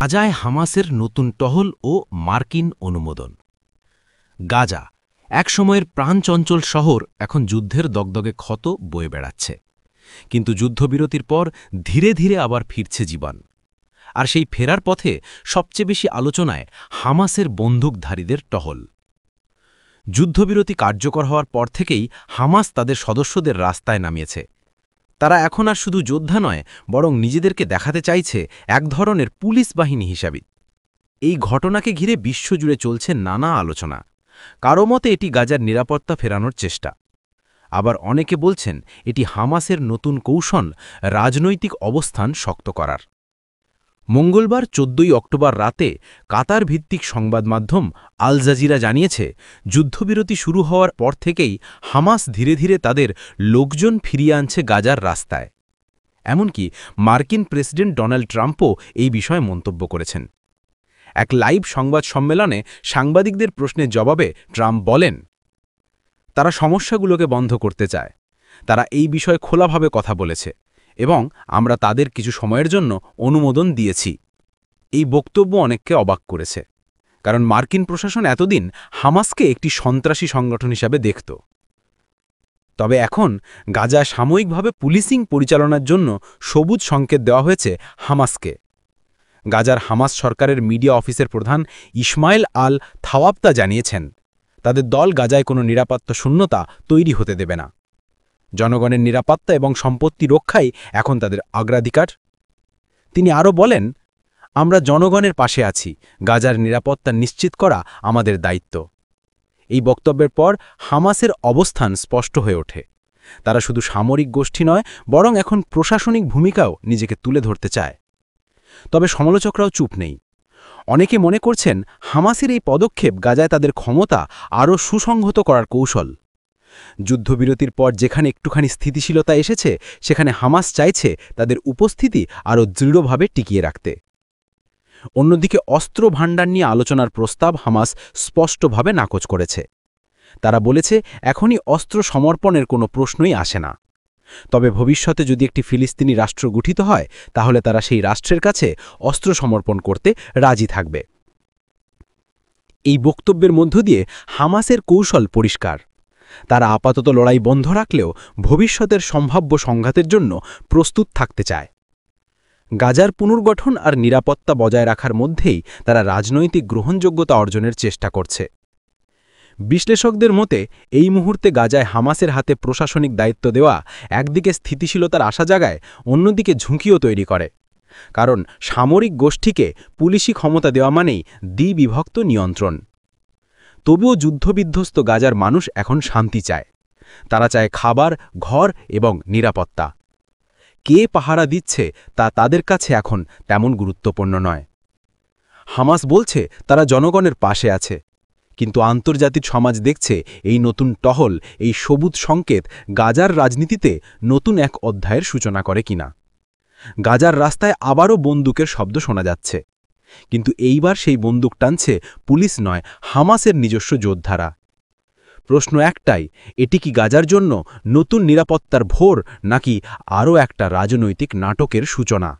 গাজায় হামাসের নতুন টহল ও মার্কিন অনুমোদন। গাজা, একসময়ের প্রাণচঞ্চল শহর, এখন যুদ্ধের দগদগে ক্ষত বয়ে বেড়াচ্ছে। কিন্তু যুদ্ধবিরতির পর ধীরে ধীরে আবার ফিরছে জীবন। আর সেই ফেরার পথে সবচেয়ে বেশি আলোচনায় হামাসের বন্দুকধারীদের টহল। যুদ্ধবিরতি কার্যকর হওয়ার পর থেকেই হামাস তাদের সদস্যদের রাস্তায় নামিয়েছে। তারা এখন আর শুধু যোদ্ধা নয়, বরং নিজেদেরকে দেখাতে চাইছে এক ধরনের পুলিশ বাহিনী হিসাবে। এই ঘটনাকে ঘিরে বিশ্বজুড়ে চলছে নানা আলোচনা। কারো মতে এটি গাজার নিরাপত্তা ফেরানোর চেষ্টা, আবার অনেকে বলছেন এটি হামাসের নতুন কৌশল রাজনৈতিক অবস্থান শক্ত করার। মঙ্গলবার 14 অক্টোবর রাতে কাতার ভিত্তিক সংবাদ মাধ্যম আল জাজিরা জানিয়েছে, যুদ্ধবিরতি শুরু হওয়ার পর থেকেই হামাস ধীরে ধীরে তাদের লোকজন ফিরিয়ে আনছে গাজার রাস্তায়। এমনকি মার্কিন প্রেসিডেন্ট ডোনাল্ড ট্রাম্পও এই বিষয়ে মন্তব্য করেছেন। এক লাইভ সংবাদ সম্মেলনে সাংবাদিকদের প্রশ্নের জবাবে ট্রাম্প বলেন, তারা সমস্যাগুলোকে বন্ধ করতে চায়। তারা এই বিষয়ে খোলাভাবে কথা বলেছে এবং আমরা তাদের কিছু সময়ের জন্য অনুমোদন দিয়েছি। এই বক্তব্য অনেককে অবাক করেছে, কারণ মার্কিন প্রশাসন এতদিন হামাসকে একটি সন্ত্রাসী সংগঠন হিসাবে দেখত। তবে এখন গাজা সাময়িকভাবে পুলিশিং পরিচালনার জন্য সবুজ সংকেত দেওয়া হয়েছে হামাসকে। গাজার হামাস সরকারের মিডিয়া অফিসের প্রধান ইসমাইল আল থাওয়াবতা জানিয়েছেন, তাদের দল গাজায় কোনো নিরাপত্তা শূন্যতা তৈরি হতে দেবে না। জনগণের নিরাপত্তা এবং সম্পত্তি রক্ষাই এখন তাদের অগ্রাধিকার। তিনি আরও বলেন, আমরা জনগণের পাশে আছি, গাজার নিরাপত্তা নিশ্চিত করা আমাদের দায়িত্ব। এই বক্তব্যের পর হামাসের অবস্থান স্পষ্ট হয়ে ওঠে। তারা শুধু সামরিক গোষ্ঠী নয়, বরং এখন প্রশাসনিক ভূমিকাও নিজেকে তুলে ধরতে চায়। তবে সমালোচকরাও চুপ নেই। অনেকে মনে করছেন হামাসের এই পদক্ষেপ গাজায় তাদের ক্ষমতা আরও সুসংহত করার কৌশল। যুদ্ধবিরতির পর যেখানে একটুখানি স্থিতিশীলতা এসেছে, সেখানে হামাস চাইছে তাদের উপস্থিতি আরও দৃঢ়ভাবে টিকিয়ে রাখতে। অন্যদিকে অস্ত্র ভাণ্ডার নিয়ে আলোচনার প্রস্তাব হামাস স্পষ্টভাবে নাকচ করেছে। তারা বলেছে এখনই অস্ত্র সমর্পণের কোনো প্রশ্নই আসে না। তবে ভবিষ্যতে যদি একটি ফিলিস্তিনি রাষ্ট্র গঠিত হয়, তাহলে তারা সেই রাষ্ট্রের কাছে অস্ত্র সমর্পণ করতে রাজি থাকবে। এই বক্তব্যের মধ্য দিয়ে হামাসের কৌশল পরিষ্কার। তারা আপাতত লড়াই বন্ধ রাখলেও ভবিষ্যতের সম্ভাব্য সংঘাতের জন্য প্রস্তুত থাকতে চায়। গাজার পুনর্গঠন আর নিরাপত্তা বজায় রাখার মধ্যেই তারা রাজনৈতিক গ্রহণযোগ্যতা অর্জনের চেষ্টা করছে। বিশ্লেষকদের মতে এই মুহূর্তে গাজায় হামাসের হাতে প্রশাসনিক দায়িত্ব দেওয়া একদিকে স্থিতিশীলতার আশা জাগায়, অন্যদিকে ঝুঁকিও তৈরি করে। কারণ সামরিক গোষ্ঠীকে পুলিশি ক্ষমতা দেওয়া মানেই দ্বিবিভক্ত নিয়ন্ত্রণ। তবুও যুদ্ধবিধ্বস্ত গাজার মানুষ এখন শান্তি চায়। তারা চায় খাবার, ঘর এবং নিরাপত্তা। কে পাহারা দিচ্ছে তা তাদের কাছে এখন তেমন গুরুত্বপূর্ণ নয়। হামাস বলছে তারা জনগণের পাশে আছে, কিন্তু আন্তর্জাতিক সমাজ দেখছে এই নতুন টহল, এই সবুজ সংকেত গাজার রাজনীতিতে নতুন এক অধ্যায়ের সূচনা করে কিনা। গাজার রাস্তায় আবারও বন্দুকের শব্দ শোনা যাচ্ছে, কিন্তু এইবার সেই বন্দুক টানছে পুলিশ নয়, হামাসের নিজস্ব যোদ্ধারা। প্রশ্ন একটাই, এটি কি গাজার জন্য নতুন নিরাপত্তার ভোর, নাকি আরও একটা রাজনৈতিক নাটকের সূচনা?